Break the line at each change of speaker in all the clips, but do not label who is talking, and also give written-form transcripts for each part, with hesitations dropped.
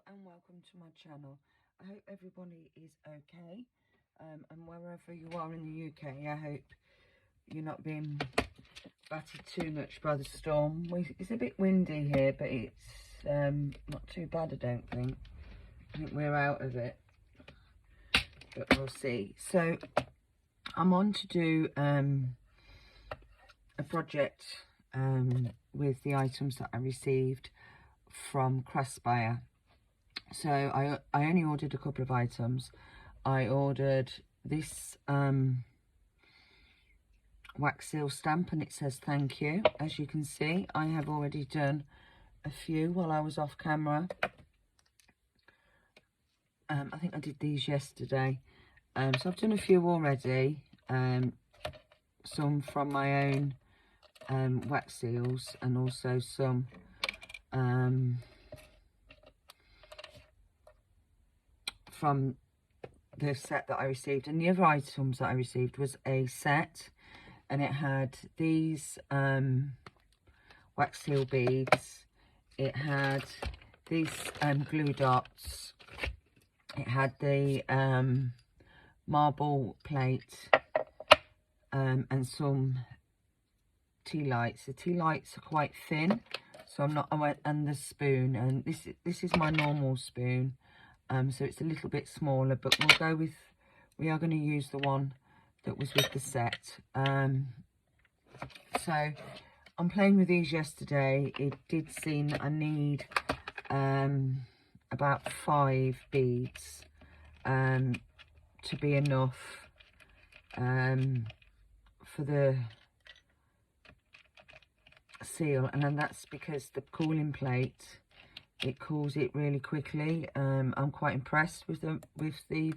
and welcome to my channel. I hope everybody is okay, and wherever you are in the UK, I hope you're not being battered too much by the storm. It's a bit windy here, but it's not too bad, I don't think. I think we're out of it, but we'll see. So I'm on to do a project with the items that I received from Craspire. So I only ordered a couple of items. I ordered this wax seal stamp, and it says thank you. As you can see, I have already done a few while I was off camera. I think I did these yesterday. So I've done a few already. Some from my own wax seals, and also some from the set that I received. And the other items that I received was a set, and it had these wax seal beads, it had these glue dots, it had the marble plate, and some tea lights. The tea lights are quite thin, so and the spoon, and this is my normal spoon, so it's a little bit smaller, but we are going to use the one that was with the set. So I'm playing with these yesterday. It did seem that I need about 5 beads to be enough for the seal, and then that's because the cooling plate, it cools it really quickly. I'm quite impressed with the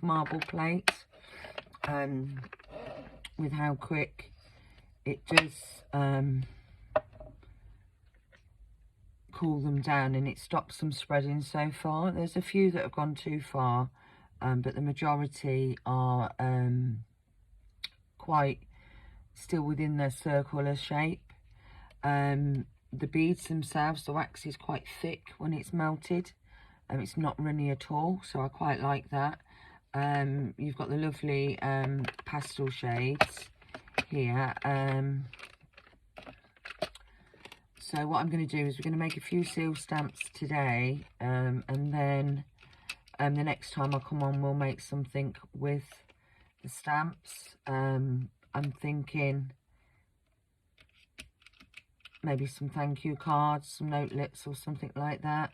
marble plate, with how quick it does cool them down, and it stops them spreading so far. There's a few that have gone too far, but the majority are quite still within their circular shape. The beads themselves, the wax is quite thick when it's melted, and it's not runny at all, so I quite like that. You've got the lovely pastel shades here. So what I'm going to do is we're going to make a few seal stamps today, and then the next time I come on, we'll make something with the stamps. I'm thinking maybe some thank you cards, some notelets or something like that,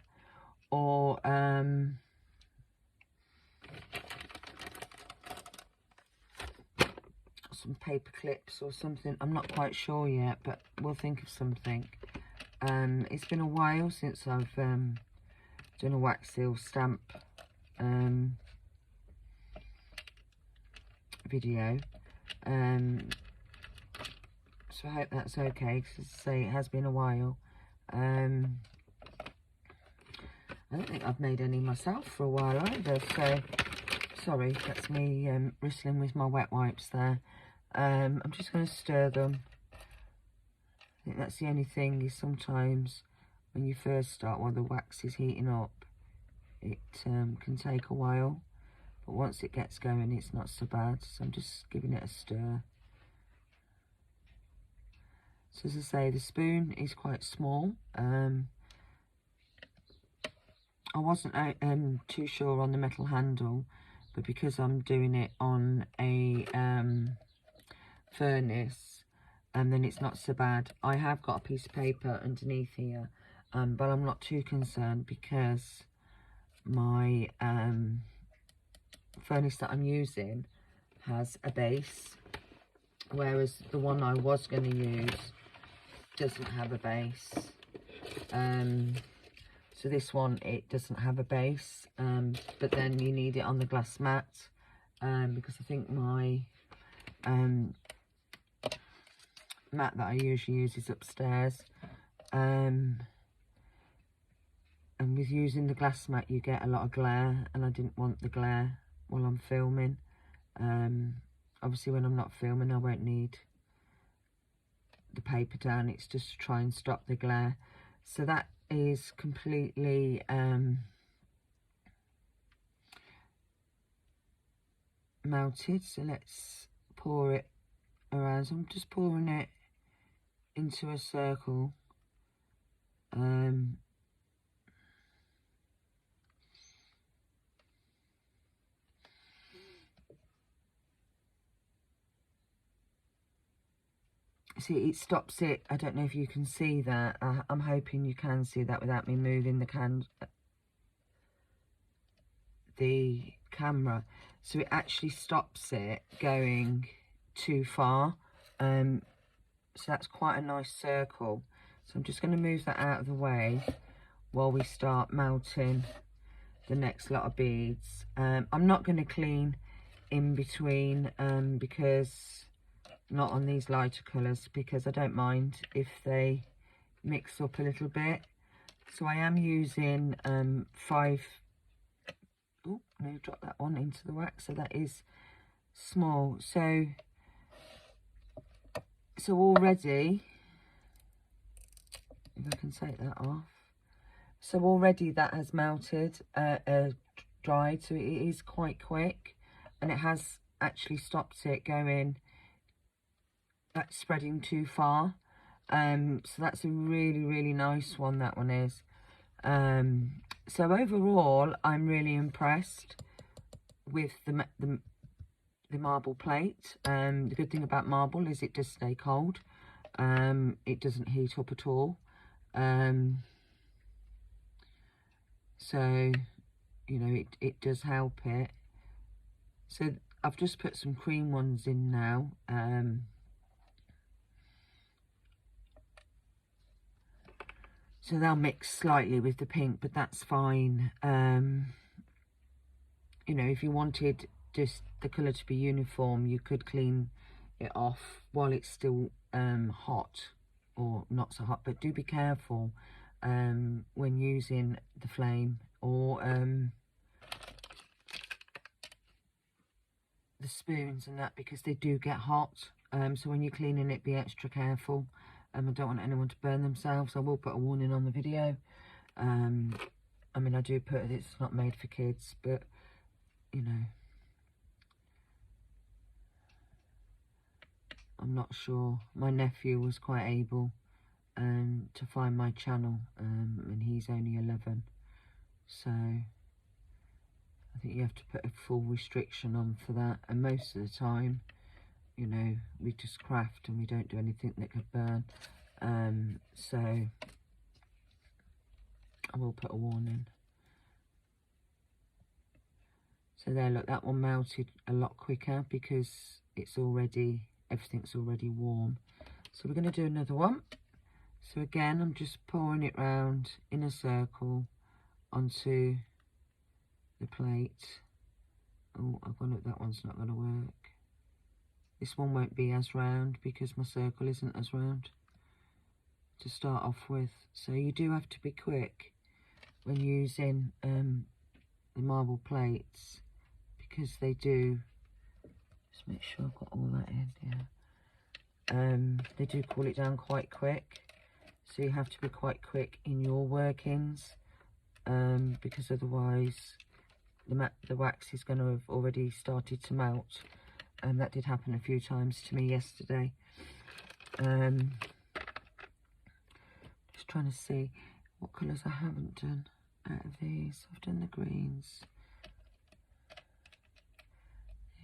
or some paper clips or something. I'm not quite sure yet, but we'll think of something. It's been a while since I've done a wax seal stamp video, so I hope that's okay, because as I say, it has been a while. I don't think I've made any myself for a while either, so sorry, that's me bristling with my wet wipes there. I'm just going to stir them. I think that's the only thing, is sometimes when you first start, while the wax is heating up, it can take a while, but once it gets going, it's not so bad. So I'm just giving it a stir. So as I say, the spoon is quite small. I wasn't too sure on the metal handle, but because I'm doing it on a furnace, and then it's not so bad. I have got a piece of paper underneath here, but I'm not too concerned, because my furnace that I'm using has a base, whereas the one I was going to use doesn't have a base. So this one, it doesn't have a base, but then you need it on the glass mat, because I think my mat that I usually use is upstairs, and with using the glass mat you get a lot of glare, and I didn't want the glare while I'm filming. Obviously when I'm not filming, I won't need the paper down, it's just to try and stop the glare. So that is completely melted, so let's pour it around. So I'm just pouring it into a circle. See, it stops it. I don't know if you can see that. I'm hoping you can see that without me moving the camera. So it actually stops it going too far. So that's quite a nice circle. So I'm just going to move that out of the way while we start melting the next lot of beads. I'm not going to clean in between because not on these lighter colours, because I don't mind if they mix up a little bit. So I am using 5. Oh, no, drop that one into the wax. So that is small. So already, if I can take that off. So already that has melted, dried. So it is quite quick, and it has actually stopped it going, spreading too far. So that's a really, really nice one, that one is. So overall, I'm really impressed with the marble plate. The good thing about marble is it does stay cold. It doesn't heat up at all. So, you know, it does help it. So I've just put some cream ones in now. So they'll mix slightly with the pink, but that's fine. You know, if you wanted just the colour to be uniform, you could clean it off while it's still hot, or not so hot, but do be careful when using the flame or the spoons and that, because they do get hot. So when you're cleaning it, be extra careful. I don't want anyone to burn themselves. I will put a warning on the video. I mean, I do put it's not made for kids, but you know, I'm not sure. My nephew was quite able to find my channel, and he's only 11, so I think you have to put a full restriction on for that. And most of the time, you know, we just craft and we don't do anything that could burn. So I will put a warning. So there, look, that one melted a lot quicker because it's already, everything's already warm. So we're going to do another one. So again, I'm just pouring it round in a circle onto the plate. Oh, I've gone up, that one's not going to work. This one won't be as round because my circle isn't as round to start off with. So you do have to be quick when using the marble plates, because they do, just make sure I've got all that in, yeah. They do cool it down quite quick, so you have to be quite quick in your workings, because otherwise the wax is going to have already started to melt. And that did happen a few times to me yesterday. Just trying to see what colours I haven't done out of these. I've done the greens.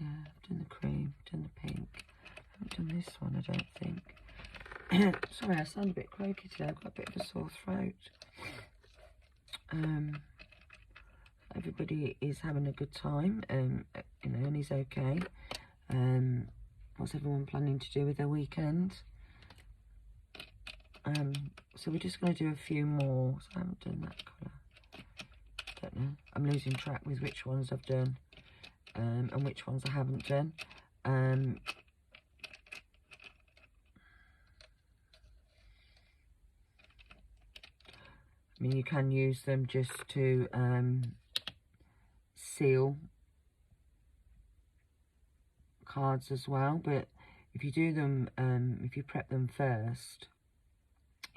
Yeah, I've done the cream, done the pink. I haven't done this one, I don't think. Sorry, I sound a bit croaky today. I've got a bit of a sore throat. Everybody is having a good time, you know, and he's okay. What's everyone planning to do with their weekend? So we're just going to do a few more. So I haven't done that colour. Don't know. I'm losing track with which ones I've done and which ones I haven't done. I mean, you can use them just to seal cards as well, but if you do them, if you prep them first,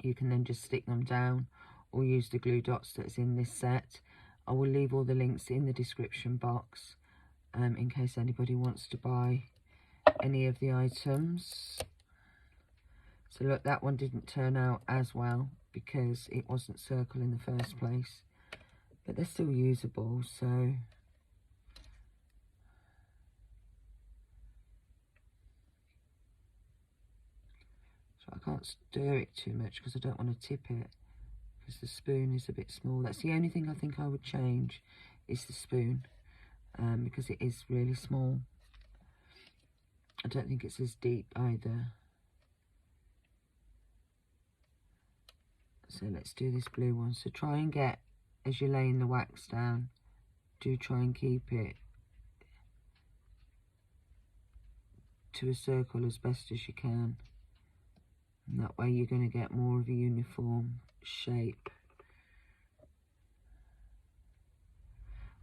you can then just stick them down or use the glue dots that's in this set. I will leave all the links in the description box. in case anybody wants to buy any of the items. So look, that one didn't turn out as well because it wasn't circle in the first place, but they're still usable. So I can't stir it too much because I don't want to tip it, because the spoon is a bit small. That's the only thing I think I would change, is the spoon, because it is really small. I don't think it's as deep either. So let's do this blue one. So try and get, as you're laying the wax down, do try and keep it to a circle as best as you can. And that way you're going to get more of a uniform shape.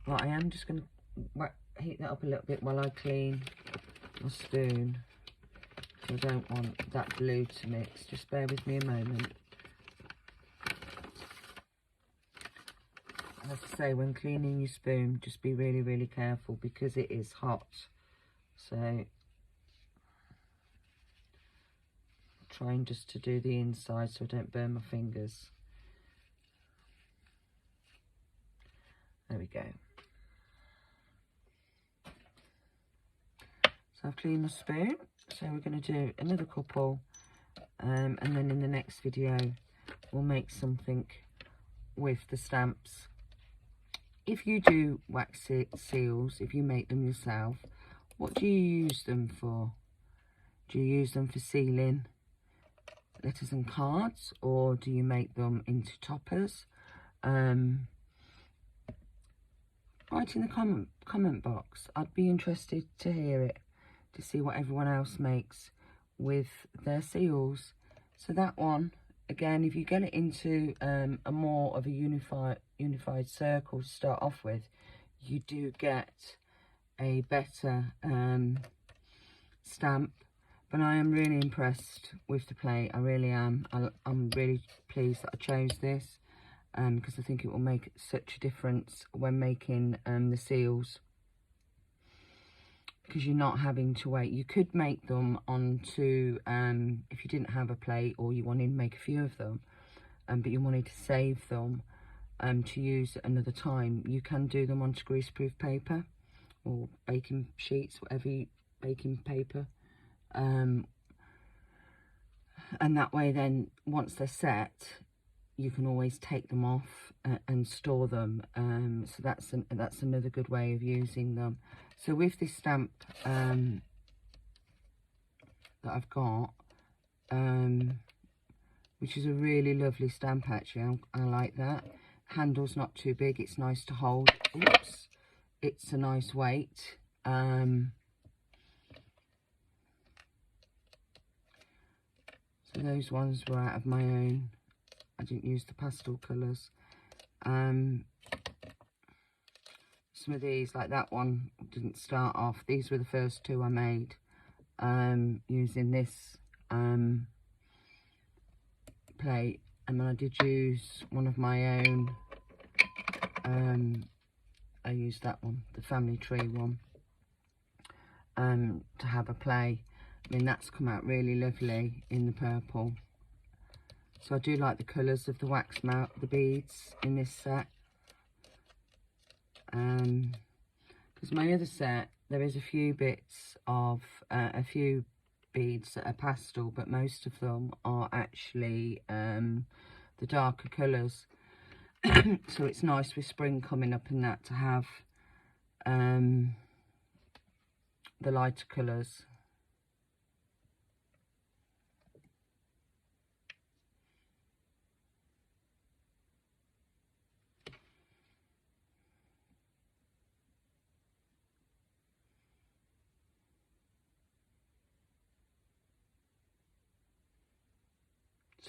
Right, I am just going to heat that up a little bit while I clean my spoon. So I don't want that blue to mix. Just bear with me a moment. And as I say, when cleaning your spoon, just be really, really careful because it is hot. So trying just to do the inside so I don't burn my fingers. There we go. So I've cleaned my spoon. So we're going to do another couple, and then in the next video we'll make something with the stamps. If you do wax seals, if you make them yourself, what do you use them for? Do you use them for sealing letters and cards, or do you make them into toppers? Write in the comment box. I'd be interested to hear it, to see what everyone else makes with their seals. So that one, again, if you get it into a more of a unified circle to start off with, you do get a better stamp. But I am really impressed with the plate. I really am. I'm really pleased that I chose this, because I think it will make such a difference when making the seals, because you're not having to wait. You could make them onto, if you didn't have a plate or you wanted to make a few of them, but you wanted to save them to use at another time, you can do them onto greaseproof paper or baking sheets, baking paper. And that way then, once they're set, you can always take them off and store them. So that's another good way of using them. So with this stamp that I've got, which is a really lovely stamp actually, I like that. Handle's not too big, it's nice to hold. Oops, it's a nice weight. So those ones were out of my own. I didn't use the pastel colours. Some of these, like that one, didn't start off. These were the first two I made using this plate. And then I did use one of my own. I used that one, the family tree one, to have a play. I mean, that's come out really lovely in the purple. So I do like the colours of the wax melt, the beads in this set. Because my other set, there is a few bits of, a few beads that are pastel, but most of them are actually the darker colours. So it's nice with spring coming up and that to have the lighter colours.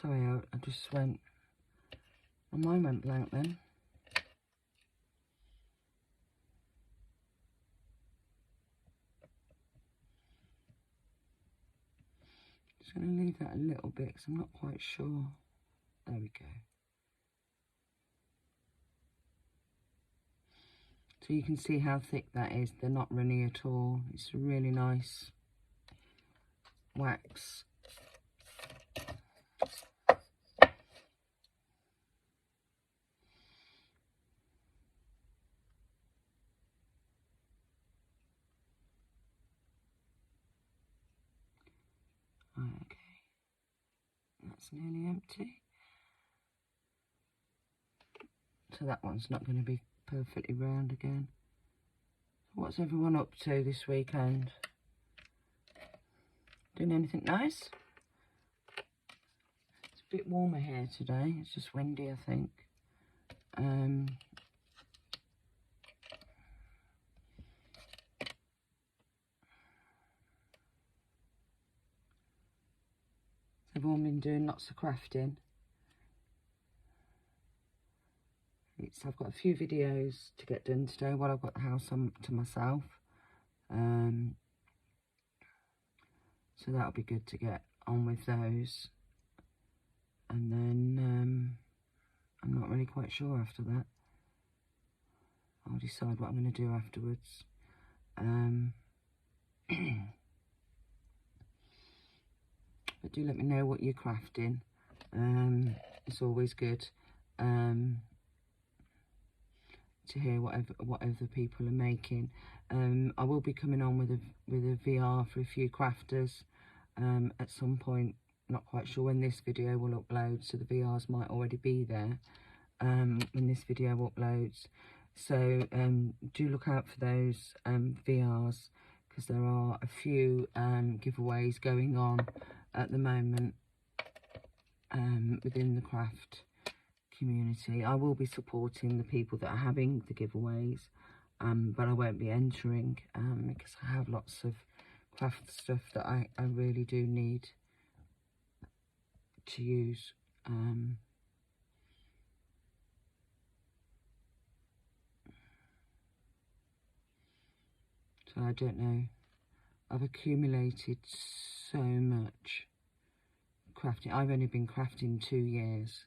Sorry, I just went, my mind went blank then. Just going to leave that a little bit because I'm not quite sure. There we go. So you can see how thick that is. They're not runny at all. It's a really nice wax. Okay, that's nearly empty. So that one's not going to be perfectly round again. What's everyone up to this weekend? Doing anything nice? It's a bit warmer here today. It's just windy, I think. Everyone been doing lots of crafting. I've got a few videos to get done today while I've got the house to myself. So that'll be good to get on with those. And then I'm not really quite sure after that. I'll decide what I'm going to do afterwards. But do let me know what you're crafting. It's always good to hear what other people are making. I will be coming on with a VR for a few crafters at some point. Not quite sure when this video will upload, so the VRs might already be there when this video uploads. So do look out for those VRs, because there are a few giveaways going on at the moment within the craft community. I will be supporting the people that are having the giveaways, but I won't be entering because I have lots of craft stuff that I really do need to use. So I don't know, I've accumulated so much crafting. I've only been crafting 2 years,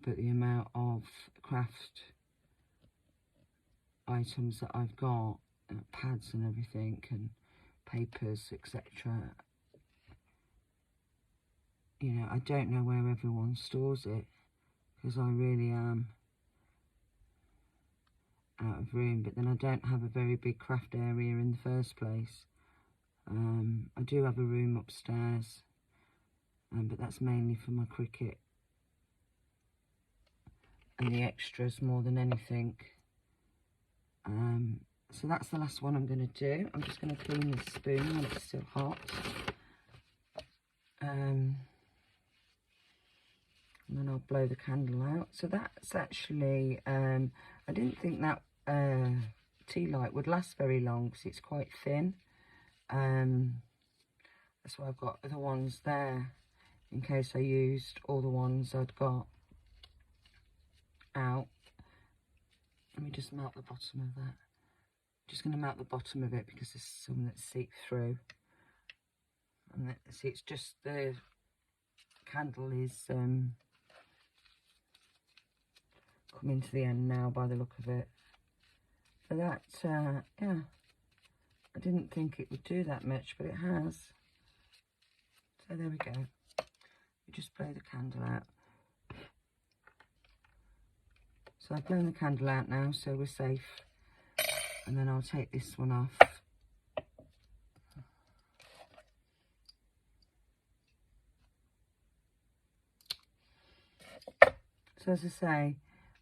but the amount of craft items that I've got, pads and everything, and papers, etc. You know, I don't know where everyone stores it, because I really am out of room. But then I don't have a very big craft area in the first place. I do have a room upstairs, but that's mainly for my cricket and the extras more than anything. So that's the last one I'm going to do. I'm just going to clean this spoon while it's still hot. And then I'll blow the candle out. So that's actually, I didn't think that tea light would last very long because it's quite thin. That's why I've got other ones there in case I used all the ones I'd got out. Let me just melt the bottom of that. Just going to melt the bottom of it because there's some that seep through. And see, it's just the candle is coming to the end now by the look of it. So that, yeah, I didn't think it would do that much, but it has. So there we go. We just blow the candle out. So I've blown the candle out now, so we're safe. And then I'll take this one off. So as I say,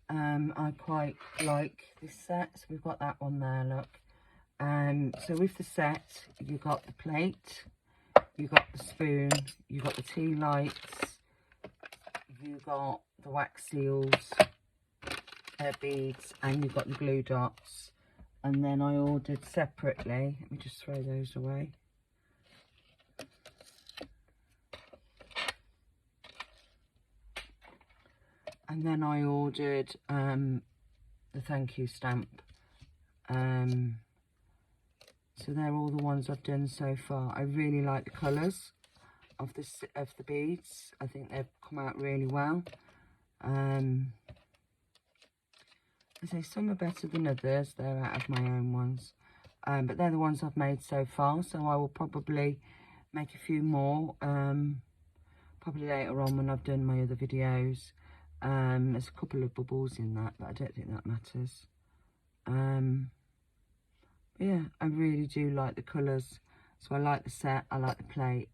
I quite like this set. So we've got that one there, look. So with the set, you've got the plate, you've got the spoon, you've got the tea lights, you've got the wax seals, beads, and you've got the glue dots. And then I ordered separately, let me just throw those away. And then I ordered the thank you stamp. So they're all the ones I've done so far. I really like the colours of the beads. I think they've come out really well. I say some are better than others. They're out of my own ones. But they're the ones I've made so far. So I will probably make a few more. Probably later on when I've done my other videos. There's a couple of bubbles in that, but I don't think that matters. Yeah, I really do like the colours. So I like the set, I like the plate.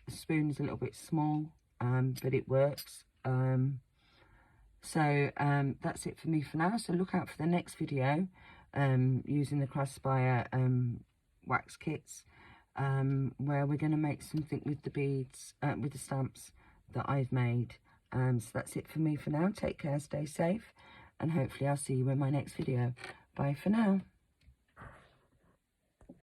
The spoon is a little bit small, but it works. That's it for me for now. So look out for the next video using the Craspire wax kits, where we're going to make something with the beads, with the stamps that I've made. So that's it for me for now. Take care, stay safe, and hopefully I'll see you in my next video. Bye for now.